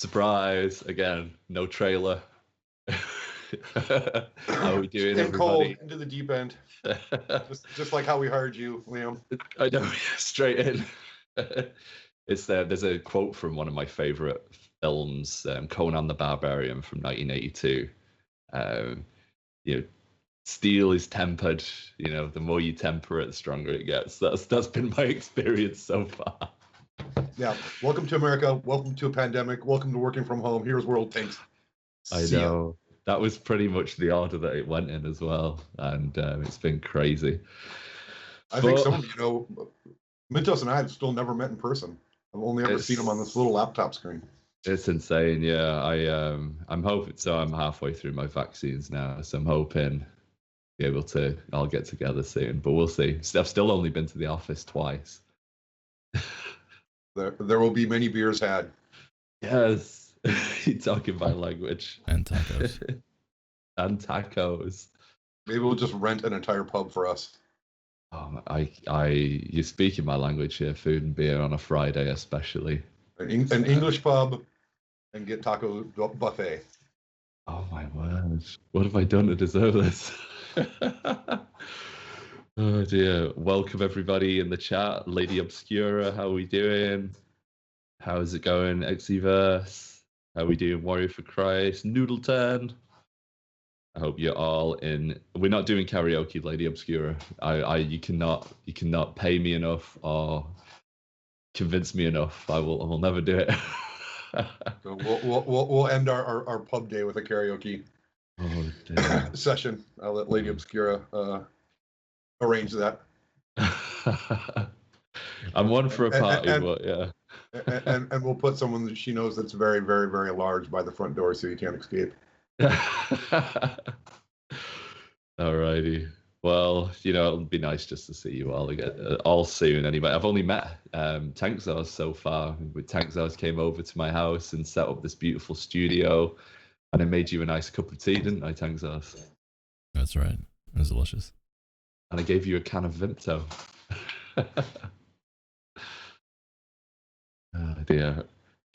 Surprise again, no trailer. How are we doing, and everybody? cold into the deep end. just like how we hired you, Liam. I know, straight in. It's there's a quote from one of my favorite films, Conan the Barbarian from 1982. You know, steel is tempered. You know, the more you temper it, the stronger it gets. That's been my experience so far. Yeah. Welcome to America. Welcome to a pandemic. Welcome to working from home. Here's World Tanks. I know. That was pretty much the order that it went in as well, and it's been crazy. I think some of Mintos and I have still never met in person. I've only ever seen him on this little laptop screen. It's insane, yeah. I'm hoping so. I'm halfway through my vaccines now, so I'm hoping to be able to all get together soon. But we'll see. I've still only been to the office twice. There will be many beers had. Yes, you're talking my language. And tacos. And tacos. Maybe we'll just rent an entire pub for us. You're speaking my language here. Food and beer on a Friday, especially. An English pub, and get taco buffet. Oh my word! What have I done to deserve this? Oh dear! Welcome everybody in the chat. Lady Obscura, how are we doing? How's it going? Exiverse, how are we doing? Warrior for Christ, Noodleton. I hope you're all in. We're not doing karaoke, Lady Obscura. You cannot pay me enough or convince me enough. I will never do it. So we'll end our pub day with a karaoke session. I'll let Lady Obscura arrange that. I'm one for a party, but yeah. And we'll put someone that she knows that's very, very, very large by the front door so you can't escape. Alrighty. Well, it'll be nice just to see you all again, all soon. Anyway, I've only met Tankzars so far. Tankzars came over to my house and set up this beautiful studio, and I made you a nice cup of tea, didn't I, Tankzars? That's right. It was delicious. And I gave you a can of Vimto. Oh dear.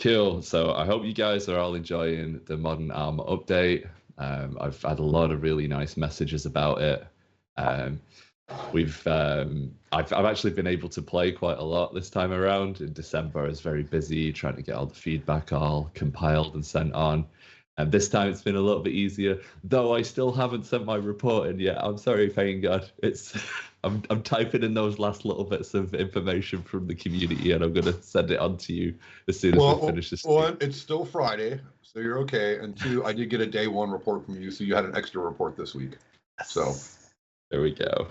Cool. So I hope you guys are all enjoying the Modern Armor update. I've had a lot of really nice messages about it. I've actually been able to play quite a lot this time around. In December, I was very busy trying to get all the feedback all compiled and sent on. And this time it's been a little bit easier, though I still haven't sent my report in yet. I'm sorry, PainGod. I'm typing in those last little bits of information from the community, and I'm going to send it on to you as soon as we finish this. One, it's still Friday, so you're okay. And two, I did get a day one report from you, so you had an extra report this week. So there we go.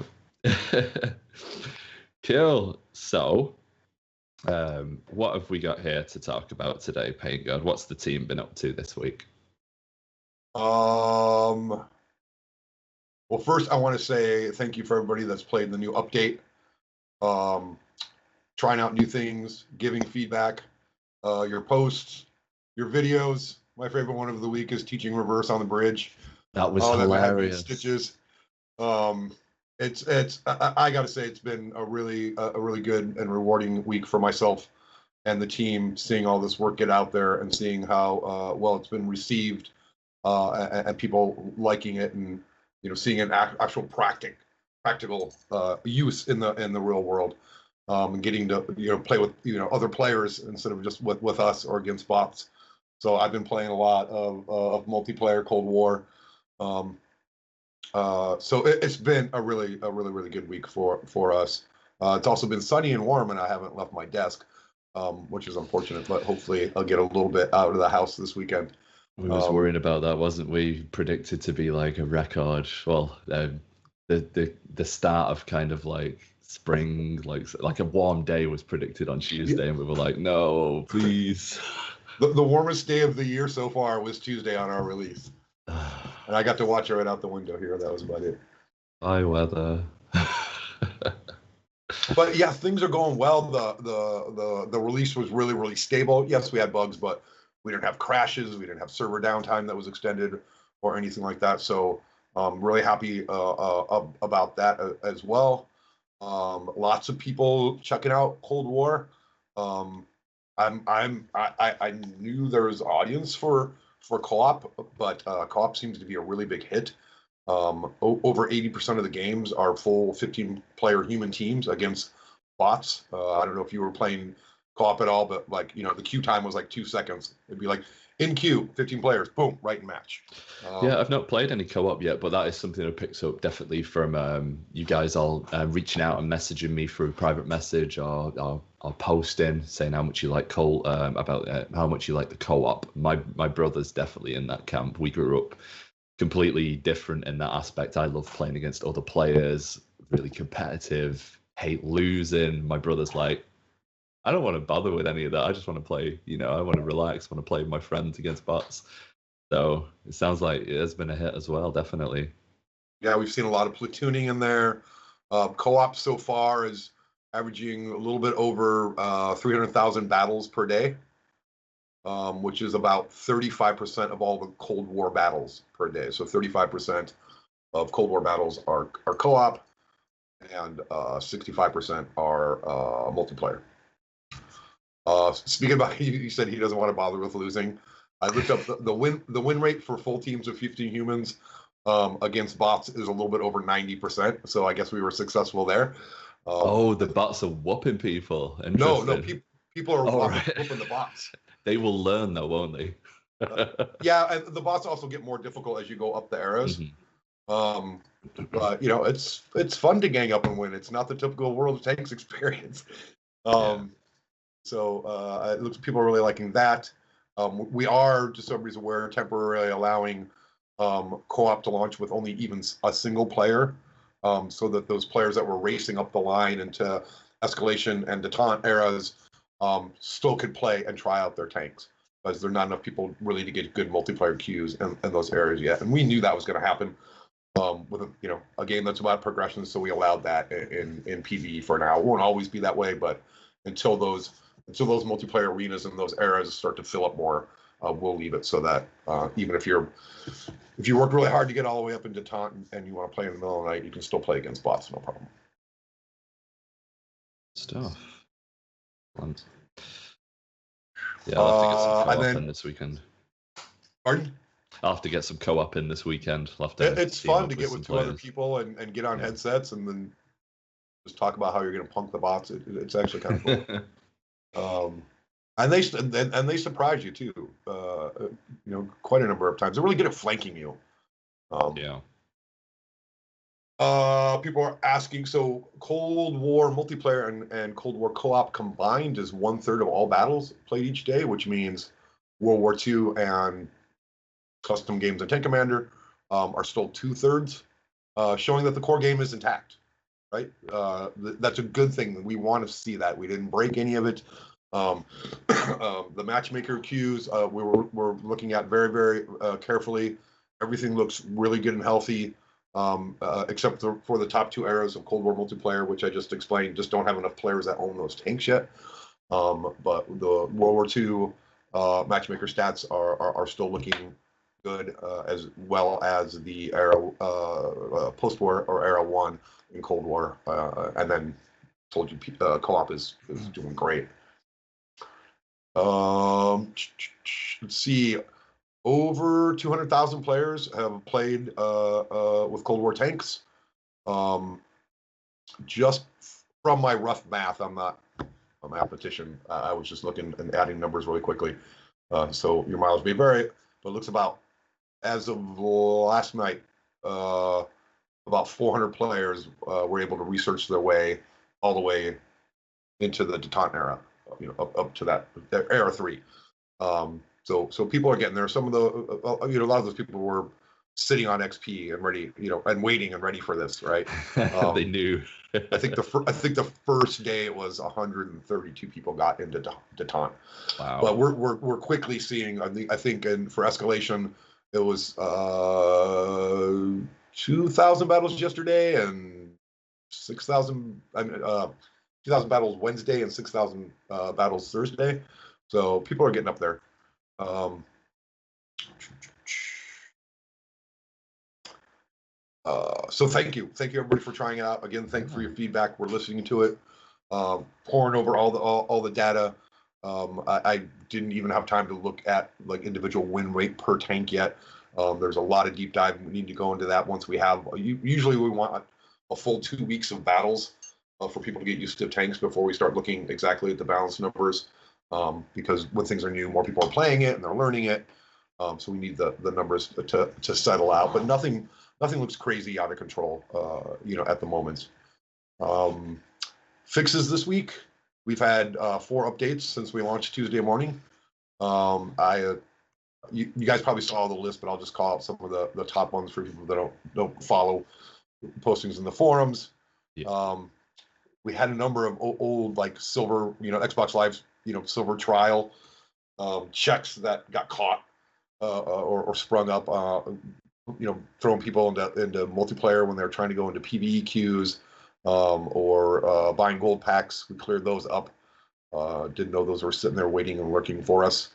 Cool. So, what have we got here to talk about today, PainGod? What's the team been up to this week? Well, first I want to say thank you for everybody that's played the new update, trying out new things, giving feedback, your posts, your videos. My favorite one of the week is teaching reverse on the bridge. That was hilarious. Stitches. I got to say it's been a really good and rewarding week for myself and the team, seeing all this work get out there and seeing how well it's been received, and people liking it, and seeing an actual practical use in the real world, and getting to play with other players instead of just with us or against bots. So I've been playing a lot of multiplayer Cold War. So it's been a really good week for us. It's also been sunny and warm, and I haven't left my desk, which is unfortunate. But hopefully I'll get a little bit out of the house this weekend. We was worried about that, wasn't we? Predicted to be like a record. Well, the start of kind of like spring, like a warm day was predicted on Tuesday, and we were like, no, please. The warmest day of the year so far was Tuesday on our release, and I got to watch it right out the window here. That was about it. High weather. But yeah, things are going well. The release was really stable. Yes, we had bugs, but we didn't have crashes. We didn't have server downtime that was extended or anything like that. So really happy about that as well. Lots of people checking out Cold War. I knew there was audience for co-op, but co-op seems to be a really big hit. Over 80% of the games are full 15-player human teams against bots. I don't know if you were playing co-op at all, but like, you know, the queue time was like 2 seconds. It'd be like in queue, 15 players, boom, right in match. Yeah, I've not played any co-op yet, but that is something I picked up definitely from you guys all reaching out and messaging me through private message or posting saying how much you like about how much you like the co-op. My brother's definitely in that camp. We grew up completely different in that aspect. I love playing against other players, really competitive, hate losing. My brother's like, I don't want to bother with any of that. I just want to play, you know, I want to relax, want to play with my friends against bots. So it sounds like it has been a hit as well, definitely. Yeah, we've seen a lot of platooning in there. Co-op so far is averaging a little bit over 300,000 battles per day, which is about 35% of all the Cold War battles per day. So 35% of Cold War battles are co-op, and 65% are multiplayer. Speaking about, you said he doesn't want to bother with losing. I looked up the win rate for full teams of 15 humans against bots is a little bit over 90%. So I guess we were successul there. The bots are whooping people. No, people are whooping the bots. They will learn though, won't they? Yeah, and the bots also get more difficult as you go up the eras. Mm-hmm. But you know, it's fun to gang up and win. It's not the typical World of Tanks experience. So it looks like people are really liking that. We are, just so everybody's aware, temporarily allowing co-op to launch with only even a single player, so that those players that were racing up the line into escalation and detente eras still could play and try out their tanks, because there are not enough people really to get good multiplayer queues in those areas yet. And we knew that was going to happen with a game that's about progression, so we allowed that in PvE for now. It won't always be that way, but until those multiplayer arenas and those eras start to fill up more, we'll leave it so that even if you work really hard to get all the way up into taunt and you want to play in the middle of the night, you can still play against bots, no problem. Stuff. Yeah, I'll have to get some co-op in this weekend. Pardon? I'll have to get some co-op in this weekend. It's fun to get with 200 people and get on headsets and then just talk about how you're going to punk the bots. It's actually kind of cool. And they surprise you too. Quite a number of times. They're really good at flanking you. People are asking. So Cold War multiplayer and Cold War co-op combined is 1/3 of all battles played each day, which means World War II and custom games and Tank Commander are still 2/3, showing that the core game is intact. Right, that's a good thing. We want to see that. We didn't break any of it. The matchmaker queues we're looking at very, very carefully. Everything looks really good and healthy, except for the top 2 eras of Cold War multiplayer, which I just explained. Just don't have enough players that own those tanks yet. But the World War II matchmaker stats are still looking good, as well as the era post-war or era 1 in Cold War, and then told you co-op is doing great. Let's see, over 200,000 players have played with Cold War tanks. Just from my rough math, I'm not a mathematician. I was just looking and adding numbers really quickly. So your mileage may vary, but it looks about, as of last night, about 400 players were able to research their way all the way into the detente era, up to that era 3. So people are getting there. Some of the, a lot of those people were sitting on XP and ready, and waiting and ready for this, right? They knew. I think the first day it was 132 people got into detente. Wow. But we're quickly seeing. I think, and for escalation, it was 2,000 battles yesterday and 6,000. 2,000 battles Wednesday and 6,000 battles Thursday. So people are getting up there. So thank you everybody for trying it out. Again, thank you for your feedback. We're listening to it, pouring over all the data. I didn't even have time to look at like individual win rate per tank yet. There's a lot of deep dive. We need to go into that once we have. Usually we want a full 2 weeks of battles for people to get used to tanks before we start looking exactly at the balance numbers. Because when things are new, more people are playing it and they're learning it. So we need the numbers to settle out. But nothing looks crazy out of control. At the moment. Fixes this week. We've had 4 updates since we launched Tuesday morning. You guys probably saw the list, but I'll just call out some of the top ones for people that don't follow postings in the forums. Yeah. We had a number of old like silver, Xbox Live, silver trial checks that got caught or sprung up. Throwing people into multiplayer when they're trying to go into PvE queues. Or buying gold packs. We cleared those up. Didn't know those were sitting there waiting and lurking for us.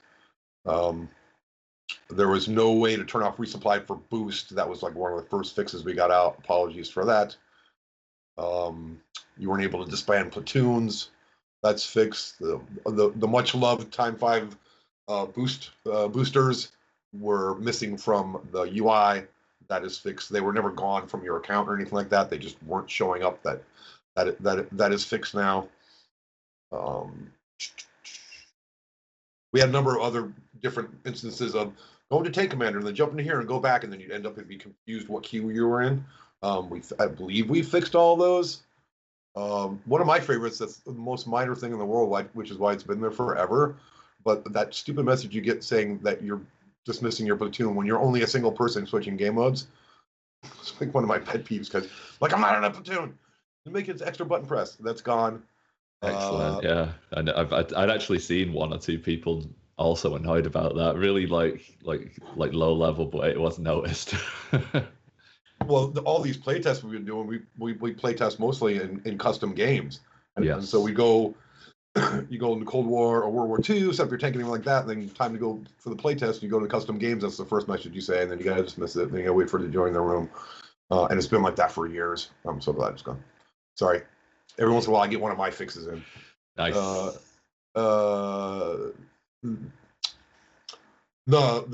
There was no way to turn off resupply for boost. That was like one of the first fixes we got out. Apologies for that. You weren't able to disband platoons. That's fixed. The much loved Time 5 boosters were missing from the UI. That is fixed. They were never gone from your account or anything like that. They just weren't showing up. That is fixed now. We had a number of other different instances of going to Tank Commander and then jump into here and go back, and then you'd end up and be confused what queue you were in. I believe we fixed all those. One of my favorites, that's the most minor thing in the world, which is why it's been there forever, but that stupid message you get saying that you're dismissing your platoon when you're only a single person switching game modes. It's like one of my pet peeves because, like, I'm not in a platoon. Make it extra button press. That's gone. Excellent. Yeah, and I'd actually seen 1 or 2 people also annoyed about that. Really, like low level, but it wasn't noticed. Well, all these playtests we've been doing, we playtest mostly in custom games, and so we go. You go into Cold War or World War II, set up your tank, anything like that, and then time to go for the playtest, you go to custom games, that's the first message you say, and then you gotta dismiss it, and then you gotta wait for it to join the room. And it's been like that for years. I'm so glad it's gone. Sorry. Every once in a while I get one of my fixes in. Nice. The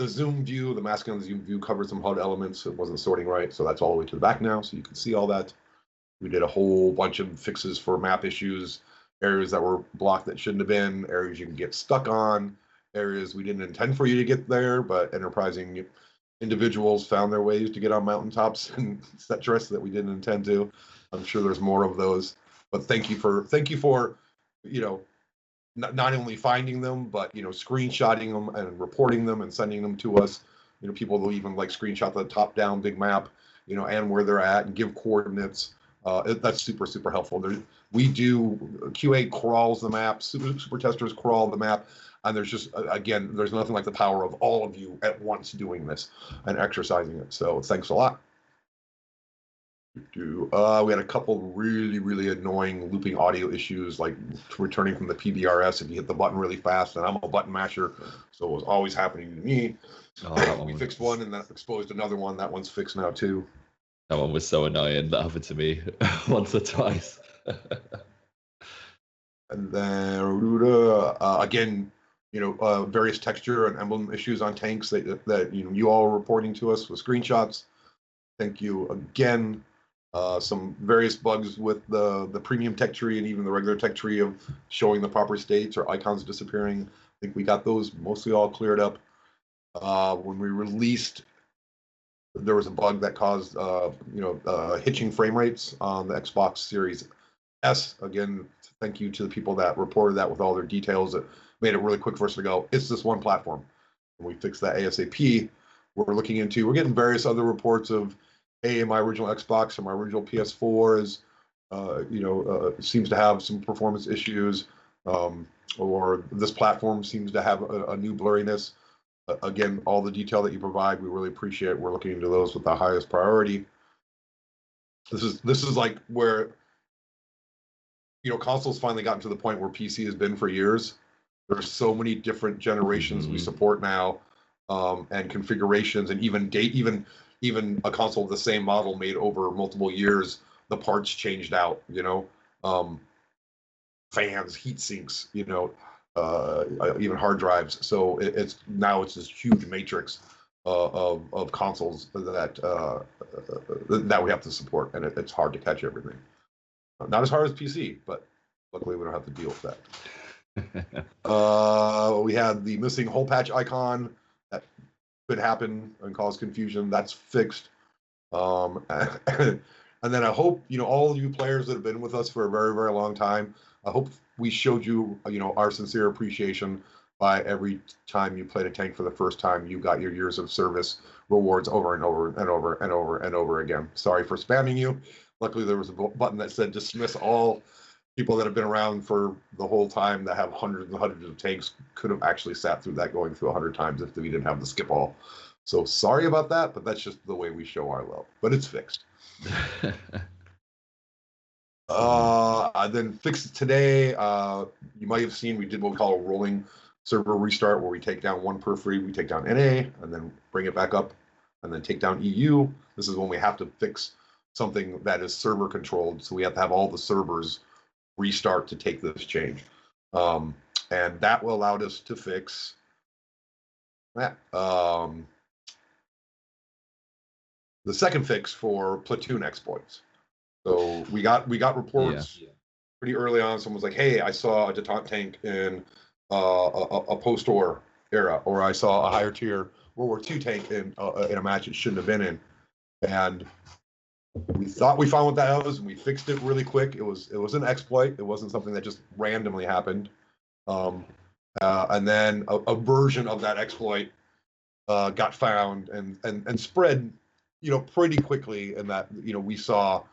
zoom view, the masking on the zoom view covers some HUD elements. It wasn't sorting right, so that's all the way to the back now, so you can see all that. We did a whole bunch of fixes for map issues. Areas that were blocked that shouldn't have been, areas you can get stuck on, areas we didn't intend for you to get there, but enterprising individuals found their ways to get on mountaintops and etc. that we didn't intend to. I'm sure there's more of those, but thank you for not only finding them, but screenshotting them and reporting them and sending them to us. People will even like screenshot the top-down big map, and where they're at and give coordinates. That's super helpful. We do QA crawls the map, super testers crawl the map, and there's just again, there's nothing like the power of all of you at once doing this and exercising it. So thanks a lot. We had a couple really annoying looping audio issues, like returning from the PBRS if you hit the button really fast, and I'm a button masher, so it was always happening to me. We fixed one and then exposed another one. That one's fixed now too. That one was so annoying. That happened to me once or twice. And then again, various texture and emblem issues on tanks that you all are reporting to us with screenshots. Thank you again. Some various bugs with the premium tech tree and even the regular tech tree of showing the proper states or icons disappearing. I think we got those mostly all cleared up. When we released, there was a bug that caused hitching frame rates on the Xbox Series S. Again, thank you to the people that reported that with all their details. It made it really quick for us to go, it's this one platform. And we fixed that ASAP. We're getting various other reports of, hey, my original Xbox or my original PS4 is, seems to have some performance issues, or this platform seems to have a new blurriness. Again, all the detail that you provide, we really appreciate. We're looking into those with the highest priority. This is like where, consoles finally gotten to the point where PC has been for years. There's so many different generations we support now, and configurations, and even a console of the same model made over multiple years, the parts changed out. Fans, heat sinks, even hard drives. So it's this huge matrix of consoles that we have to support, and it's hard to catch everything. Not as hard as PC, but luckily we don't have to deal with that. We had the missing hole patch icon that could happen and cause confusion. That's fixed. And then I hope, all of you players that have been with us for a very, very long time, I hope we showed you, our sincere appreciation by every time you played a tank for the first time, you got your years of service rewards over and over and over and over and over again. Sorry for spamming you. Luckily, there was a button that said dismiss all. People that have been around for the whole time that have hundreds and hundreds of tanks could have actually sat through that going through 100 times if we didn't have the skip all. So sorry about that, but that's just the way we show our love. But it's fixed. Then fixed today. You might have seen we did what we call a rolling server restart, where we take down one per free, we take down NA, and then bring it back up, and then take down EU. This is when we have to fix something that is server controlled, so we have to have all the servers restart to take this change. And that will allow us to fix that. The second fix for platoon exploits. So we got reports pretty early on. Someone was like, "Hey, I saw a detente tank in a post-war era, or I saw a higher tier World War II tank in a match it shouldn't have been in." And we thought we found what that was, and we fixed it really quick. It was an exploit. It wasn't something that just randomly happened. And then a version of that exploit got found and spread, pretty quickly. And that, we saw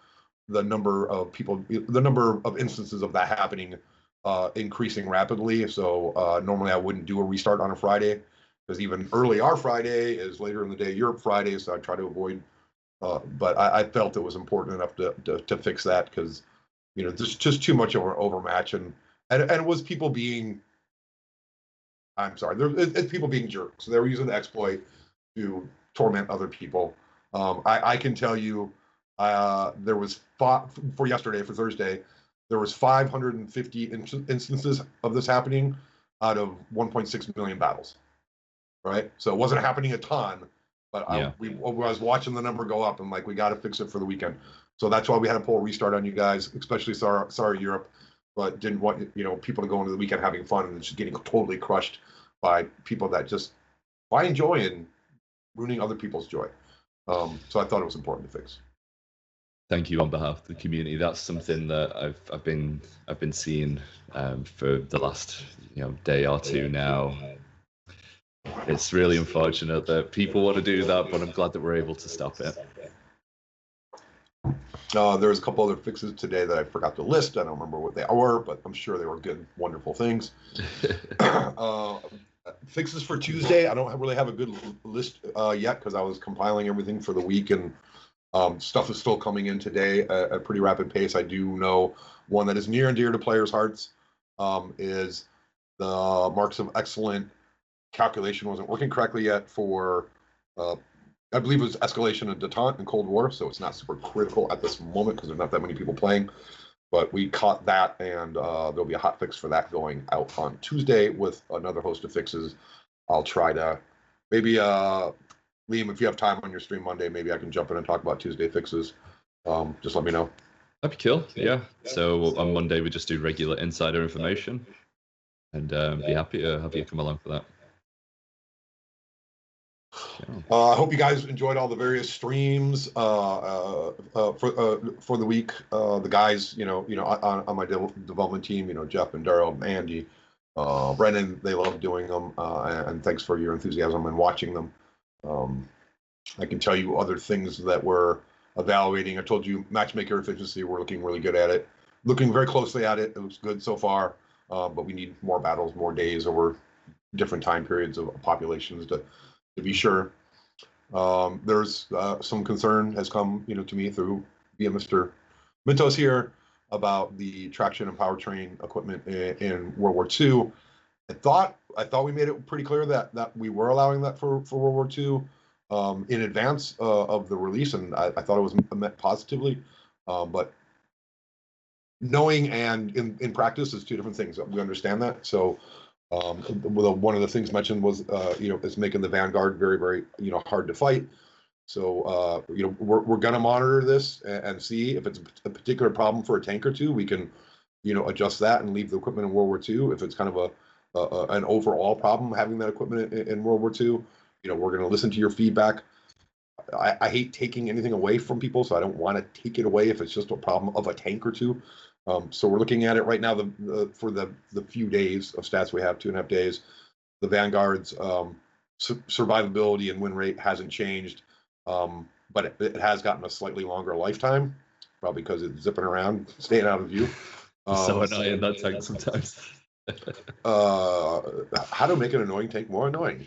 the number of instances of that happening increasing rapidly. So normally I wouldn't do a restart on a Friday, because even early our Friday is later in the day Europe Friday. So I try to avoid. But I felt it was important enough to fix that, because there's just too much overmatch, and it was people being, I'm sorry, it's people being jerks. So they were using the exploit to torment other people. I can tell you, there was for Thursday, there was 550 instances of this happening out of 1.6 million battles. Right, so it wasn't happening a ton. But I was watching the number go up, and we got to fix it for the weekend. So that's why we had to pull a restart on you guys, especially sorry Europe, but didn't want people to go into the weekend having fun and just getting totally crushed by people that just find joy in ruining other people's joy. So I thought it was important to fix. Thank you on behalf of the community. That's something that I've been seeing for the last day or two now. It's really unfortunate that people want to do that, but I'm glad that we're able to stop it. There was a couple other fixes today that I forgot to list. I don't remember what they were, but I'm sure they were good, wonderful things. Fixes for Tuesday, I don't really have a good list yet, because I was compiling everything for the week, and stuff is still coming in today at a pretty rapid pace. I do know one that is near and dear to players' hearts is the marks of excellent calculation wasn't working correctly yet for, I believe it was escalation of detente and Cold War, so it's not super critical at this moment because there's not that many people playing. But we caught that, and there'll be a hot fix for that going out on Tuesday with another host of fixes. I'll try to maybe, Liam, if you have time on your stream Monday, maybe I can jump in and talk about Tuesday fixes. Just let me know. That'd be cool. Yeah. So on Monday we just do regular insider information, and be happy to have you come along for that. I hope you guys enjoyed all the various streams for the week. The guys, on my development team, Jeff and Daryl and Andy, Brennan, they love doing them, and thanks for your enthusiasm in watching them. I can tell you other things that we're evaluating. I told you matchmaker efficiency, we're looking really good at it, looking very closely at it. It looks good so far, but we need more battles, more days over different time periods of populations to be sure. There's some concern has come, to me through via Mr. Mintos here about the traction and powertrain equipment in World War II. I thought we made it pretty clear that we were allowing that for World War II in advance of the release, and I thought it was meant positively. But knowing and in practice is two different things. We understand that. So one of the things mentioned was is making the Vanguard very, very hard to fight. So we're gonna monitor this and see if it's a particular problem for a tank or two. We can adjust that and leave the equipment in World War II. If it's kind of an overall problem having that equipment in World War II, we're going to listen to your feedback. I hate taking anything away from people, so I don't want to take it away if it's just a problem of a tank or two. So we're looking at it right now. For the few days of stats we have, 2.5 days, the Vanguard's survivability and win rate hasn't changed, but it has gotten a slightly longer lifetime, probably because it's zipping around, staying out of view. So annoying that tank sometimes. How to make an annoying tank more annoying.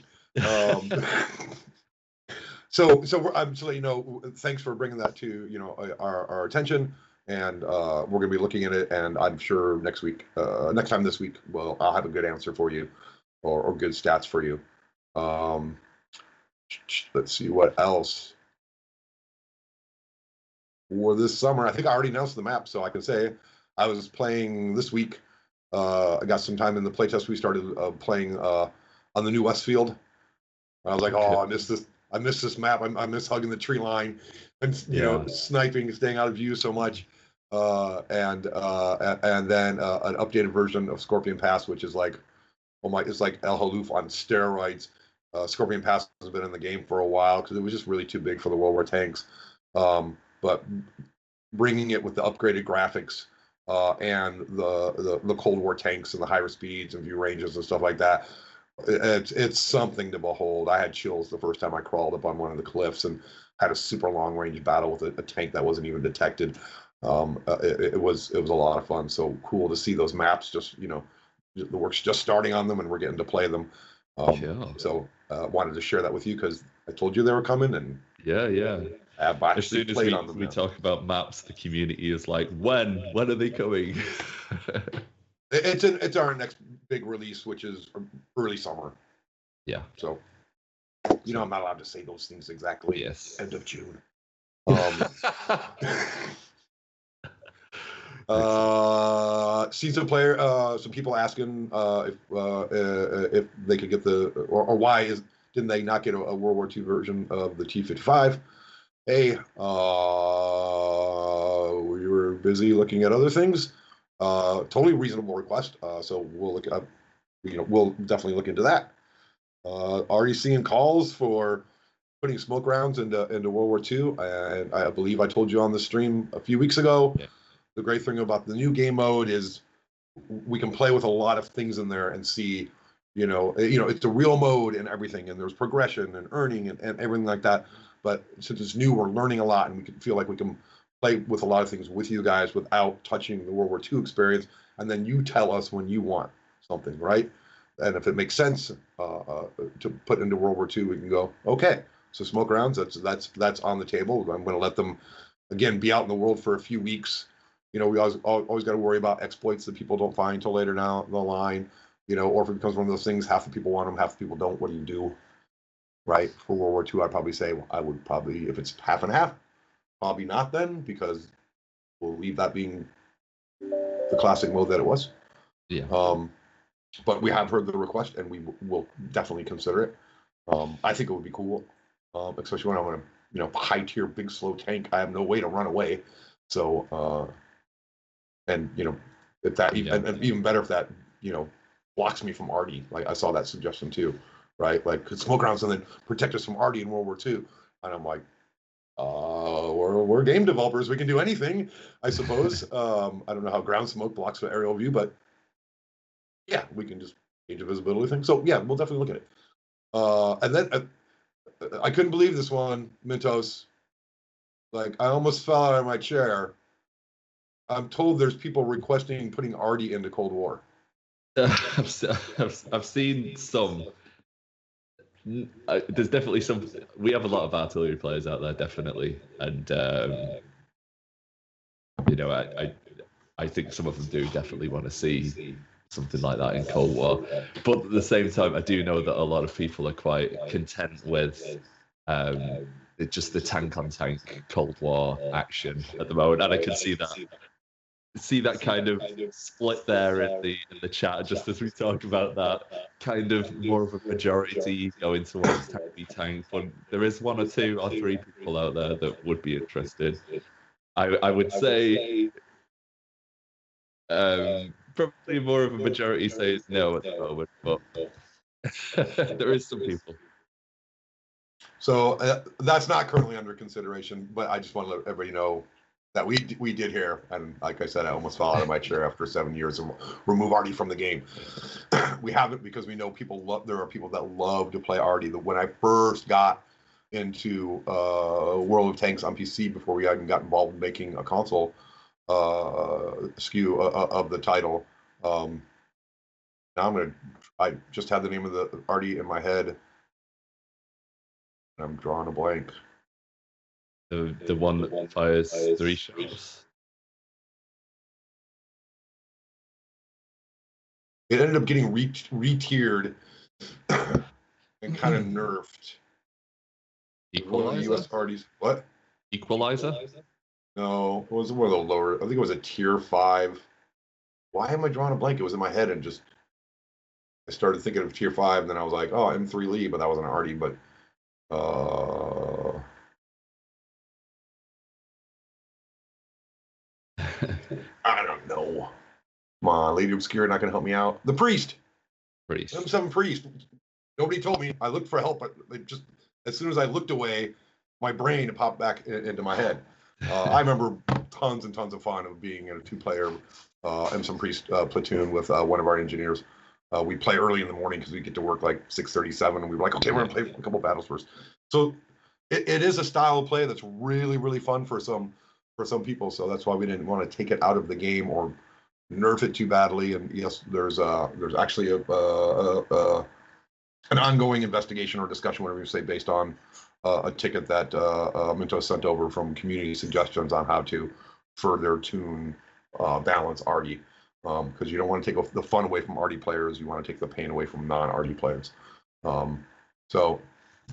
So I'm just letting you know. Thanks for bringing that to our attention, and we're going to be looking at it. And I'm sure next time this week, I'll have a good answer for you, or good stats for you. Let's see what else for this summer. I think I already announced the map, so I can say I was playing this week. I got some time in the playtest. We started playing on the new Westfield. I was like, oh, I miss this map. I miss hugging the tree line and sniping, staying out of view so much. And then an updated version of Scorpion Pass, which is like, it's like El Haloof on steroids. Scorpion Pass has been in the game for a while because it was just really too big for the World War tanks. But bringing it with the upgraded graphics and the Cold War tanks and the higher speeds and view ranges and stuff like that, it's something to behold. I had chills the first time I crawled up on one of the cliffs and had a super long range battle with a tank that wasn't even detected. It was a lot of fun. So cool to see those maps. Just the work's just starting on them and we're getting to play them. So wanted to share that with you because I told you they were coming, and as soon as we talk about maps, the community is like, when are they coming? It's our next big release, which is early summer. Yeah. So I'm not allowed to say those things exactly. Yes. End of June. Season player. Some people asking if they could get or why didn't they not get a World War II version of the T-55? Hey, we were busy looking at other things. Totally reasonable request. So we'll look up. We'll definitely look into that. Already seeing calls for putting smoke rounds into World War II, and I believe I told you on the stream a few weeks ago. Yeah. The great thing about the new game mode is we can play with a lot of things in there and see, it's a real mode and everything, and there's progression and earning and everything like that. But since it's new, we're learning a lot, and we can feel like we can play with a lot of things with you guys without touching the World War II experience. And then you tell us when you want something, right? And if it makes sense to put into World War II, we can go, okay. So smoke rounds, that's on the table. I'm going to let them, again, be out in the world for a few weeks. We always got to worry about exploits that people don't find till later down the line, or if it becomes one of those things, half the people want them, half the people don't. What do you do, right? For World War II, I'd probably say I would probably, if it's half and half, probably not then, because we'll leave that being the classic mode that it was. Yeah. But we have heard the request, and we will definitely consider it. I think it would be cool, especially when I'm on a high tier, big, slow tank. I have no way to run away. So, if that and even better if that blocks me from Artie. Like I saw that suggestion too, right? Like could smoke rounds and then protect us from Artie in World War II. And I'm like, we're game developers. We can do anything, I suppose. I don't know how ground smoke blocks the aerial view, but yeah, we can just change the visibility thing. So yeah, we'll definitely look at it. And then I couldn't believe this one, Mintos. Like I almost fell out of my chair. I'm told there's people requesting putting Artie into Cold War. I've seen some. There's definitely some. We have a lot of artillery players out there, definitely, and I think some of them do definitely want to see something like that in Cold War. But at the same time, I do know that a lot of people are quite content with just the tank on tank Cold War action at the moment, and I can see that. see that kind of split there in the chat just as we talk about that. Kind of more of a majority going towards tank v tank, but there is 1 or 2 or 3 people out there that would be interested. I would say probably more of a majority says no at the moment, but there is some people. So that's not currently under consideration, but I just want to let everybody know that we did hear, and like I said, I almost fell out of my chair after 7 years and remove Artie from the game. We haven't, because we know there are people that love to play Artie. When I first got into World of Tanks on PC, before we even got involved in making a console SKU of the title, now I just had the name of the Artie in my head. I'm drawing a blank. The one that fires 3 shots. It ended up getting re-tiered and kind of nerfed. Equalizer? One of the US parties. What? Equalizer? No, it was one of the lower. I think it was a tier 5. Why am I drawing a blank? It was in my head and just I started thinking of tier 5, and then I was like, oh, M3 Lee, but that wasn't an Artie, but I don't know. Come on, Lady Obscure, not going to help me out. The Priest. M7 Priest. Nobody told me. I looked for help, but it just as soon as I looked away, my brain popped back into my head. I remember tons and tons of fun of being in a 2-player M7 Priest platoon with one of our engineers. We play early in the morning because we get to work like 6:37, and we were like, okay, we're gonna play a couple battles first. So it is a style of play that's really, really fun for some people. So that's why we didn't want to take it out of the game or nerf it too badly. And yes, there's actually an ongoing investigation or discussion, whatever you say, based on a ticket that Minto sent over from community suggestions on how to further tune balance Artie. Because you don't want to take the fun away from Artie players, you want to take the pain away from non-Artie players. So,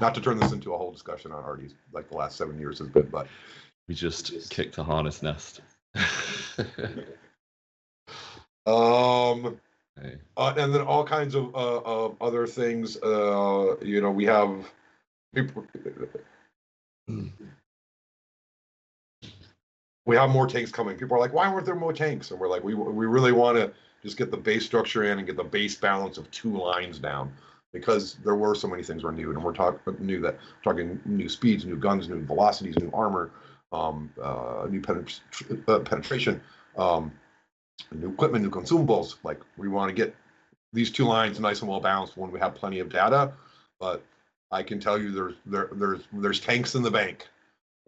not to turn this into a whole discussion on Arties like the last 7 years has been, but we just kicked a harness nest. And then all kinds of other things. We have people. We have more tanks coming. People are like, why weren't there more tanks? And we're like, we really want to just get the base structure in and get the base balance of 2 lines down, because there were so many things were new, and we're talking new speeds, new guns, new velocities, new armor, new penetration, new equipment, new consumables. Like, we want to get these 2 lines nice and well balanced when we have plenty of data. But I can tell you, there's tanks in the bank.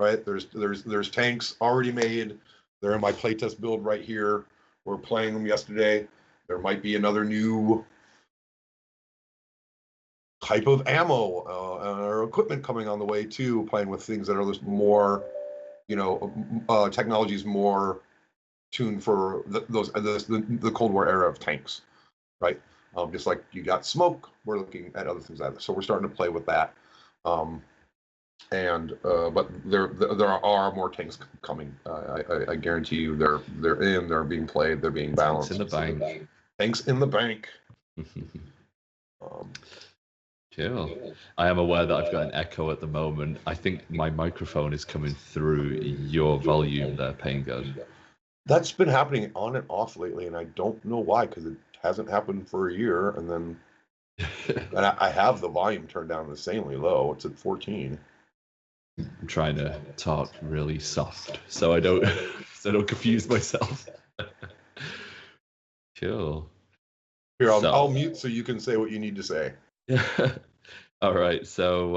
Right, there's tanks already made. They're in my playtest build right here. We're playing them yesterday. There might be another new type of ammo or equipment coming on the way too. Playing with things that are just more, technologies more tuned for the Cold War era of tanks, right? Just like you got smoke, we're looking at other things like that. So we're starting to play with that. But there are more tanks coming. I guarantee you, they're being played, they're being balanced. Tanks in the bank. Tanks in the bank. Cool. I am aware that I've got an echo at the moment. I think my microphone is coming through your volume there, PainGod. That's been happening on and off lately, and I don't know why, because it hasn't happened for a year. And then, and I have the volume turned down insanely low. It's at 14. I'm trying to talk really soft so I don't confuse myself. Cool. Here, I'll mute so you can say what you need to say. All right. So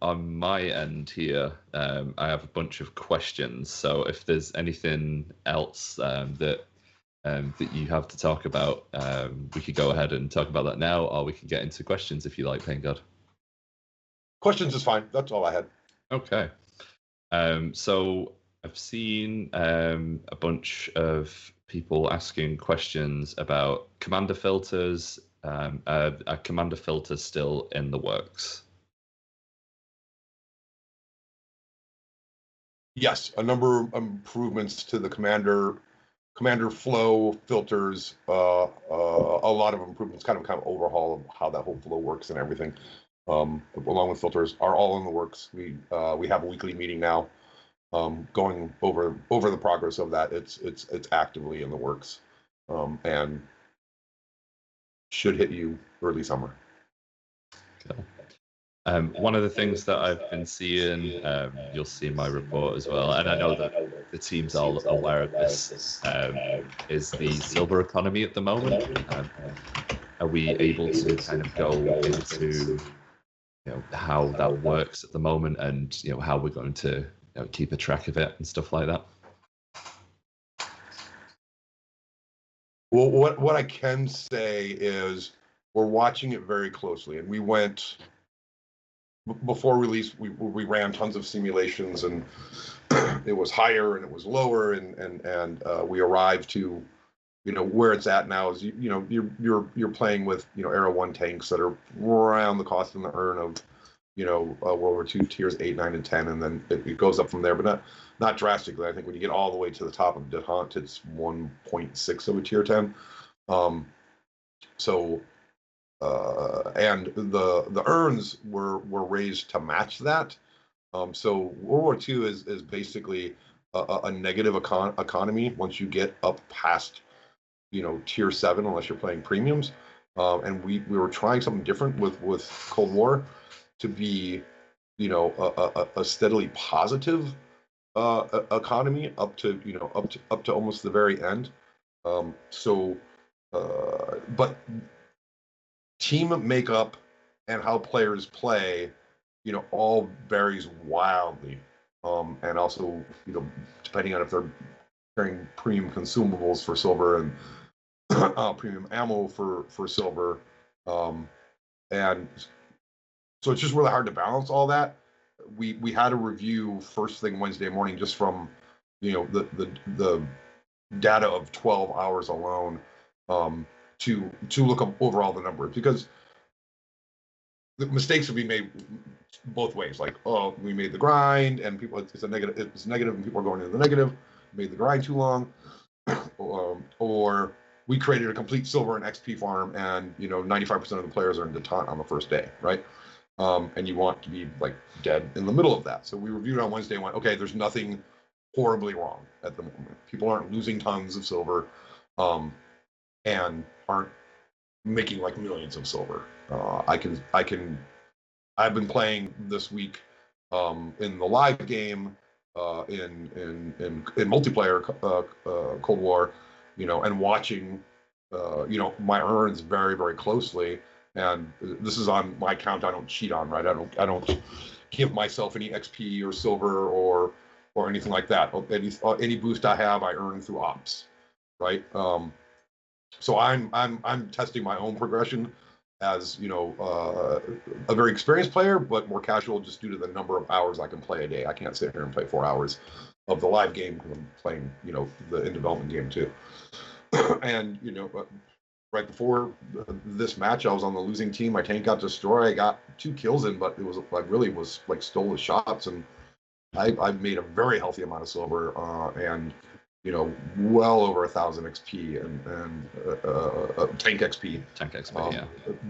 on my end here, I have a bunch of questions. So if there's anything else that you have to talk about, we could go ahead and talk about that now, or we can get into questions if you like, PainGod. Questions is fine. That's all I had. Okay. So I've seen a bunch of people asking questions about commander filters. Are commander filters still in the works? Yes, a number of improvements to the commander commander flow filters, a lot of improvements, kind of overhaul of how that whole flow works and everything, along with filters, are all in the works. We have a weekly meeting now, going over the progress of that. It's actively in the works, and should hit you early summer. Cool. One of the things that I've been seeing, you'll see in my report as well, and I know that the team's all aware of this, is the silver economy at the moment. Are we able to kind of go into how that works at the moment, and how we're going to keep a track of it and stuff like that? Well, what I can say is we're watching it very closely, and we went before release. We ran tons of simulations, and it was higher and it was lower, and we arrived to where it's at now is you're playing with Era 1 tanks that are around the cost and the earn of World War II tiers 8, 9, and 10, and then it goes up from there, but not drastically. I think when you get all the way to the top of Detente, it's 1.6 of a tier 10. And the earns were raised to match that. So World War II is basically a negative economy once you get up past tier 7, unless you're playing premiums. And we were trying something different with Cold War to be a steadily positive economy up to almost the very end. But team makeup and how players play all varies wildly, and also depending on if they're carrying premium consumables for silver and premium ammo for silver, and so it's just really hard to balance all that. We had a review first thing Wednesday morning just from the data of 12 hours alone, to look up overall the numbers, because the mistakes would be made both ways. Like, oh, we made the grind and people, it's negative and people are going into the negative, made the grind too long, or we created a complete silver and XP farm and 95% of the players are in detente on the first day, right? And you want to be like dead in the middle of that. So we reviewed on Wednesday and went, okay, there's nothing horribly wrong at the moment. People aren't losing tons of silver, and aren't making like millions of silver. I've been playing this week in the live game, in multiplayer Cold War, and watching my earns very, very closely. And this is on my account. I don't cheat on, right? I don't give myself any XP or silver or anything like that. Any boost I have, I earn through ops, right? So I'm testing my own progression as a very experienced player, but more casual just due to the number of hours I can play a day. I can't sit here and play 4 hours of the live game because I'm playing the in development game too. And right before this match, I was on the losing team. My tank got destroyed. I got 2 kills in, but it was like stole the shots, and I made a very healthy amount of silver, and well over 1,000 XP and tank XP. Tank XP, yeah.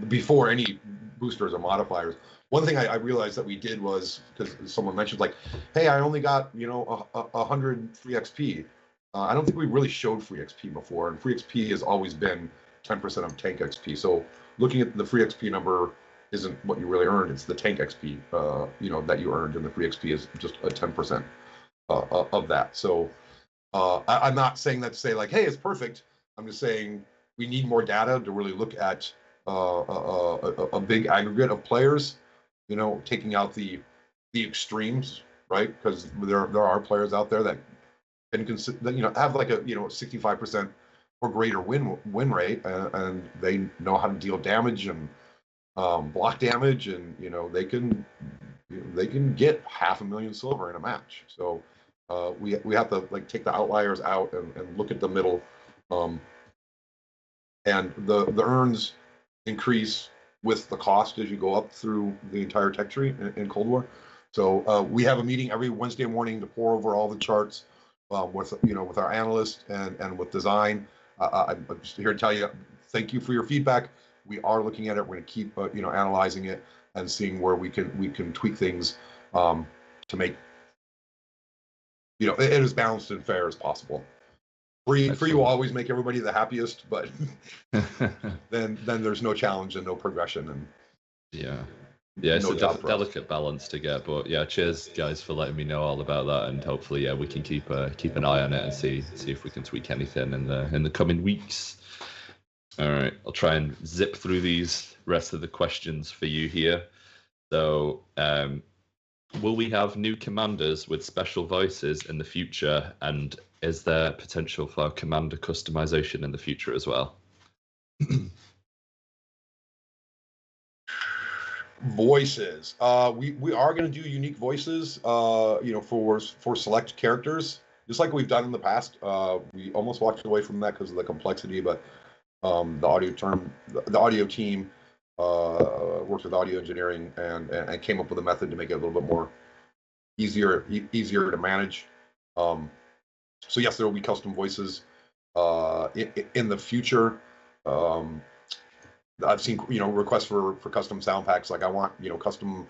Before any boosters or modifiers. One thing I realized that we did was, because someone mentioned like, hey, I only got 100 free XP. I don't think we really showed free XP before, and free XP has always been 10% of tank XP. So looking at the free XP number isn't what you really earned; it's the tank XP, that you earned, and the free XP is just a 10% of that. So. I'm not saying that to say like, hey, it's perfect. I'm just saying we need more data to really look at a big aggregate of players, taking out the extremes, right? Because there are players out there that can have like a 65% or greater win rate, and they know how to deal damage and block damage, and they can get 500,000 silver in a match. So. We have to like take the outliers out and look at the middle, and the earns increase with the cost as you go up through the entire tech tree in Cold War. So we have a meeting every Wednesday morning to pour over all the charts, with with our analysts and with design. I'm just here to tell you, thank you for your feedback. We are looking at it. We're going to keep analyzing it and seeing where we can tweak things to make it as balanced and fair as possible. Free will always make everybody the happiest, but then there's no challenge and no progression and it's a delicate balance to get. But yeah, cheers guys for letting me know all about that, and hopefully we can keep an eye on it and see if we can tweak anything in the coming weeks. All right, I'll try and zip through these rest of the questions for you here. So will we have new commanders with special voices in the future, and is there potential for commander customization in the future as well? Voices. We are going to do unique voices, for select characters, just like we've done in the past. We almost walked away from that because of the complexity, but the audio team worked with audio engineering and came up with a method to make it a little bit more easier to manage. So yes, there will be custom voices in the future. I've seen requests for custom sound packs. Like I want custom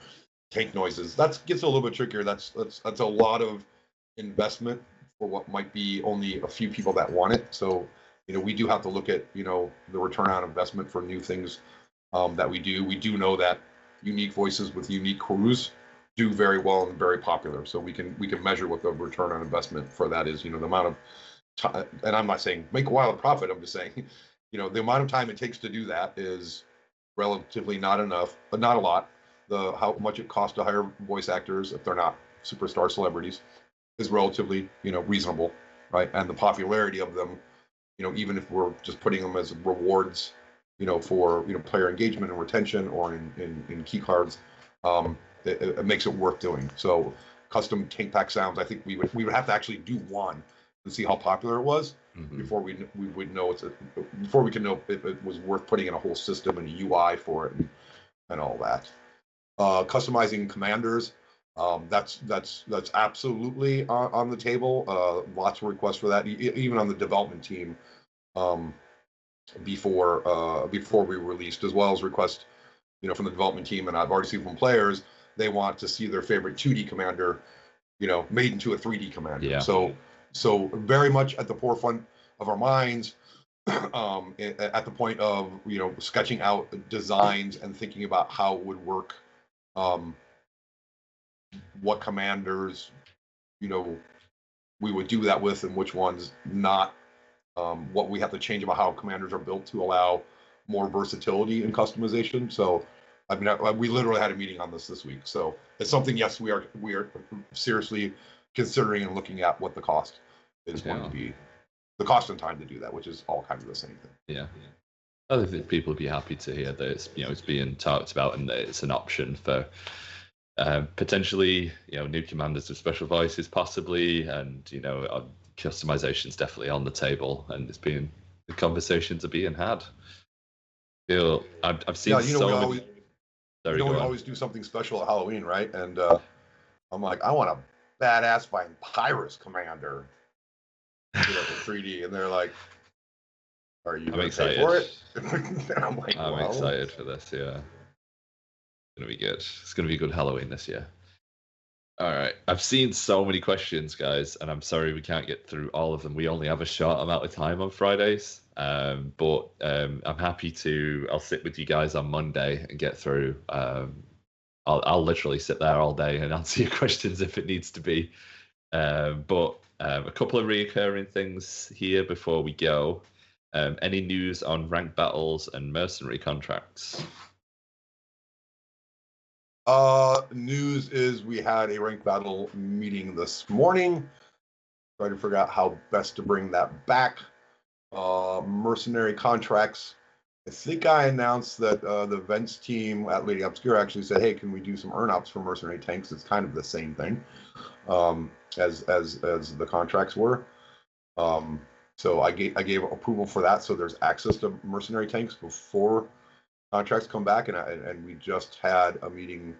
tank noises. That gets a little bit trickier. That's a lot of investment for what might be only a few people that want it. So we do have to look at the return on investment for new things that we do. We do know that unique voices with unique crews do very well and very popular. So we can measure what the return on investment for that is. The amount of time, and I'm not saying make a wild profit. I'm just saying the amount of time it takes to do that is relatively not enough, but not a lot. How much it costs to hire voice actors if they're not superstar celebrities is relatively reasonable, right? And the popularity of them, even if we're just putting them as rewards, for player engagement and retention or in key cards, it makes it worth doing. So custom tank pack sounds, I think we would have to actually do one and see how popular it was before we would know before we can know if it was worth putting in a whole system and a UI for it and all that. Customizing commanders, that's absolutely on the table. Lots of requests for that, even on the development team before we released, as well as requests from the development team. And I've already seen from players, they want to see their favorite 2D commander made into a 3D commander. Yeah. So very much at the forefront of our minds, at the point of sketching out designs and thinking about how it would work, what commanders we would do that with and which ones not, what we have to change about how commanders are built to allow more versatility and customization. So I mean, we literally had a meeting on this week. So it's something, yes, we are seriously considering and looking at what the cost is going to be, the cost and time to do that, which is all kind of the same thing. Yeah. I think people would be happy to hear that it's being talked about and that it's an option for potentially new commanders with special voices possibly, and customization is definitely on the table, and the conversations are being had. I've seen we always do something special at Halloween, right? And I'm like, I want a badass Vampirus commander in 3D, and they're like, "Are you excited for it?" And I'm like, I'm excited for this. Yeah, it's gonna be good. It's gonna be a good Halloween this year. All right, I've seen so many questions, guys, and I'm sorry we can't get through all of them. We only have a short amount of time on Fridays, but I'm happy to. I'll sit with you guys on Monday and get through. I'll literally sit there all day and answer your questions if it needs to be. But a couple of reoccurring things here before we go. Any news on ranked battles and mercenary contracts? News is we had a ranked battle meeting this morning. Trying to figure out how best to bring that back. Mercenary contracts. I think I announced that the events team at Lady Obscura actually said, "Hey, can we do some earn-ups for mercenary tanks?" It's kind of the same thing as the contracts were. So I gave approval for that. So there's access to mercenary tanks before contracts come back, and we just had a meeting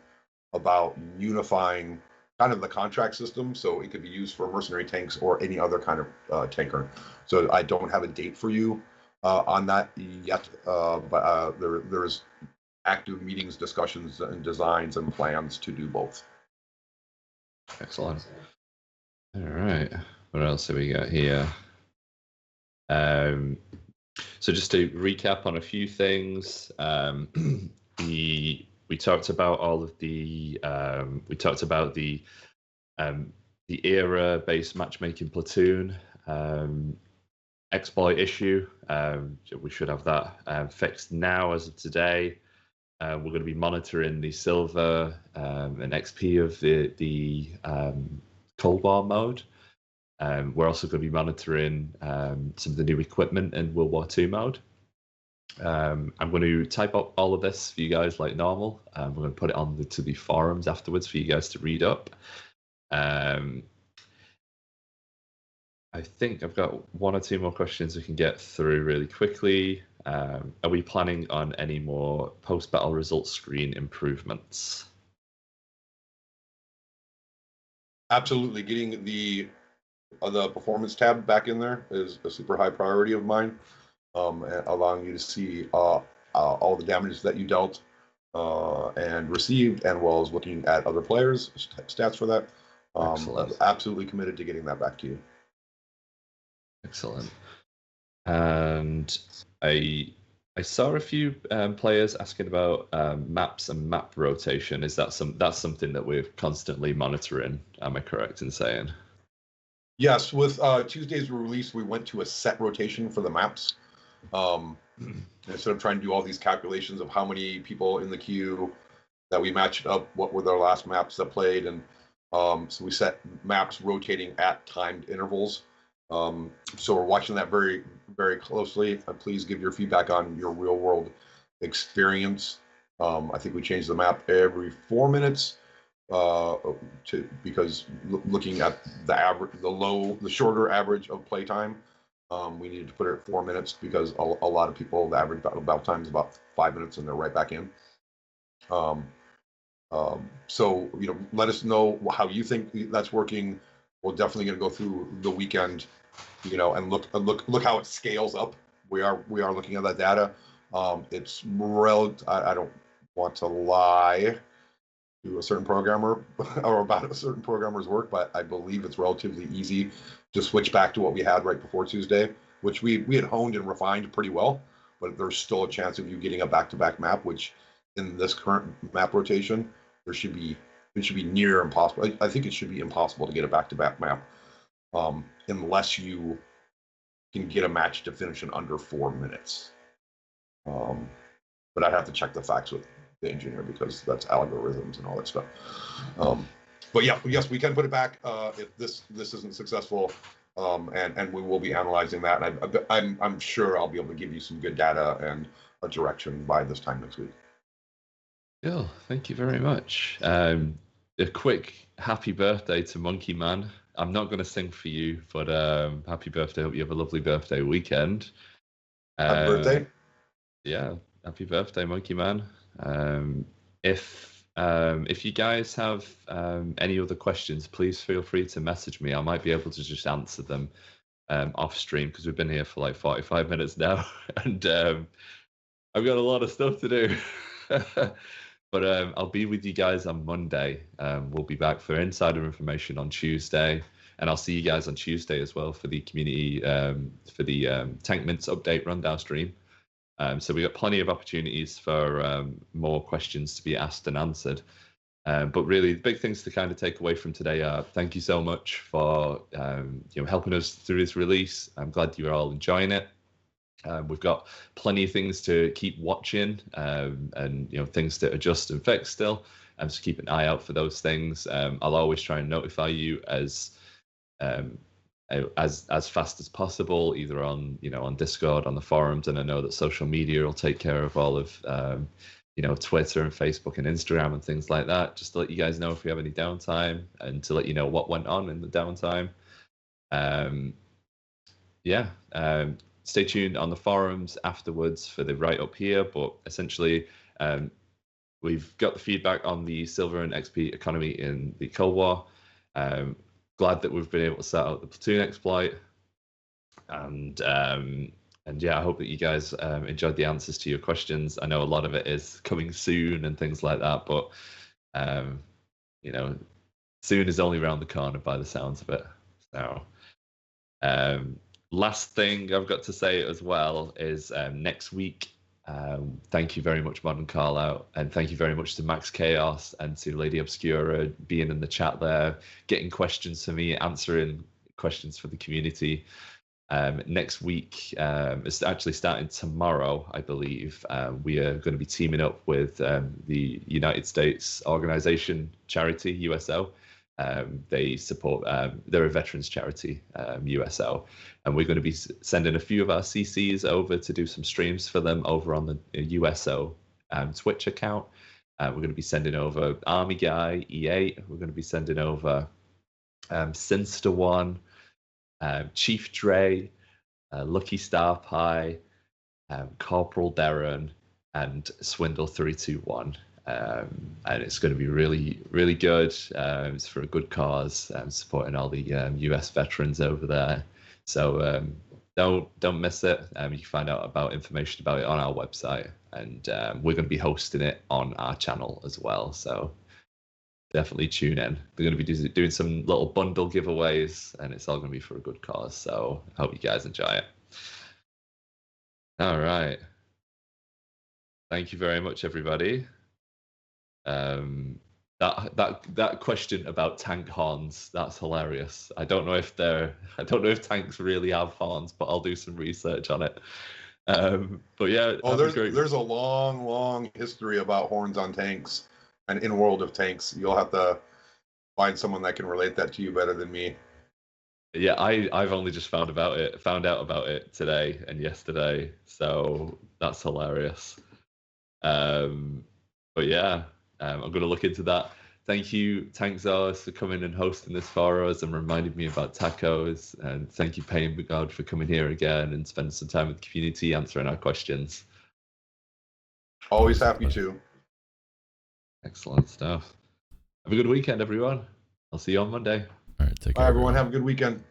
about unifying kind of the contract system, so it could be used for mercenary tanks or any other kind of tanker. So I don't have a date for you on that yet, but there's active meetings, discussions, and designs and plans to do both. Excellent. All right. What else have we got here? So just to recap on a few things, we talked about all of the we talked about the era-based matchmaking platoon exploit issue. We should have that fixed now as of today. We're going to be monitoring the silver and XP of the Cold War mode. We're also going to be monitoring some of the new equipment in World War II mode. I'm going to type up all of this for you guys like normal. We're going to put it on to the forums afterwards for you guys to read up. I think I've got one or two more questions we can get through really quickly. Are we planning on any more post-battle results screen improvements? Absolutely. Getting the performance tab back in there is a super high priority of mine, allowing you to see all the damage that you dealt and received, and well as looking at other players' stats for that. Absolutely committed to getting that back to you. Excellent. And I saw a few players asking about maps and map rotation. Is that that's something that we're constantly monitoring? Am I correct in saying? Yes, with Tuesday's release, we went to a set rotation for the maps. Instead of trying to do all these calculations of how many people in the queue that we matched up, what were their last maps that played, and so we set maps rotating at timed intervals. So we're watching that very, very closely. Please give your feedback on your real world experience. I think we changed the map every 4 minutes because looking at the average, the shorter average of playtime, we needed to put it at 4 minutes because a lot of people, the average battle time is about 5 minutes and they're right back in. So let us know how you think that's working. We're definitely going to go through the weekend, and look how it scales up. We are looking at that data. It's I don't want to lie to a certain programmer or about a certain programmer's work, but I believe it's relatively easy to switch back to what we had right before Tuesday, which we had honed and refined pretty well. But there's still a chance of you getting a back-to-back map, which in this current map rotation, it should be near impossible. I think it should be impossible to get a back-to-back map unless you can get a match to finish in under 4 minutes. But I'd have to check the facts with the engineer because that's algorithms and all that stuff. But yeah, yes, we can put it back if this isn't successful, and we will be analyzing that. And I'm sure I'll be able to give you some good data and a direction by this time next week. Yeah, thank you very much. A quick happy birthday to Monkey Man. I'm not going to sing for you, but happy birthday. Hope you have a lovely birthday weekend. Happy birthday. Yeah, happy birthday, Monkey Man. If you guys have any other questions, please feel free to message me. I might be able to just answer them off stream because we've been here for like 45 minutes now, and I've got a lot of stuff to do. But I'll be with you guys on Monday. We'll be back for insider information on Tuesday, and I'll see you guys on Tuesday as well for the community for the Tank Mints update rundown stream. So we got plenty of opportunities for more questions to be asked and answered. But really, the big things to kind of take away from today are thank you so much for helping us through this release. I'm glad you're all enjoying it. We've got plenty of things to keep watching and things to adjust and fix still. So keep an eye out for those things. I'll always try and notify you as fast as possible, either on on Discord, on the forums, and I know that social media will take care of all of Twitter and Facebook and Instagram and things like that, just to let you guys know if we have any downtime and to let you know what went on in the downtime. Stay tuned on the forums afterwards for the write up here, but essentially we've got the feedback on the Silver and XP economy in the Cold War. Glad that we've been able to set out the platoon exploit, and yeah, I hope that you guys enjoyed the answers to your questions. I know a lot of it is coming soon and things like that, but you know, soon is only around the corner by the sounds of it. So last thing I've got to say as well is next week, thank you very much, Modern Call Out, and thank you very much to Max Chaos and to Lady Obscura being in the chat there, getting questions for me, answering questions for the community. Next week, it's actually starting tomorrow, I believe. We are going to be teaming up with the United States organization charity, USO. They support, they're a veterans charity, USO, and we're going to be sending a few of our CCs over to do some streams for them over on the USO Twitch account. We're going to be sending over Army Guy, E8. We're going to be sending over Sinster One, Chief Dre, Lucky Star Pie, Corporal Darren, and Swindle 321. And it's going to be really, really good. It's for a good cause, supporting all the US veterans over there. So don't miss it. You can find out about information about it on our website, and we're going to be hosting it on our channel as well. So definitely tune in. They're going to be doing some little bundle giveaways, and it's all going to be for a good cause. So I hope you guys enjoy it. All right. Thank you very much, everybody. That question about tank horns, that's hilarious. I don't know if tanks really have horns, but I'll do some research on it. But yeah. There's a long history about horns on tanks. And in World of Tanks, you'll have to find someone that can relate that to you better than me. Yeah, I've only just found out about it today and yesterday, so that's hilarious. But yeah, I'm going to look into that. Thank you, Tankzars, for coming and hosting this for us and reminding me about tacos. And thank you, PainGod, for coming here again and spending some time with the community answering our questions. Always happy to. Excellent stuff. Have a good weekend, everyone. I'll see you on Monday. All right, take care. Bye, everyone. Have a good weekend.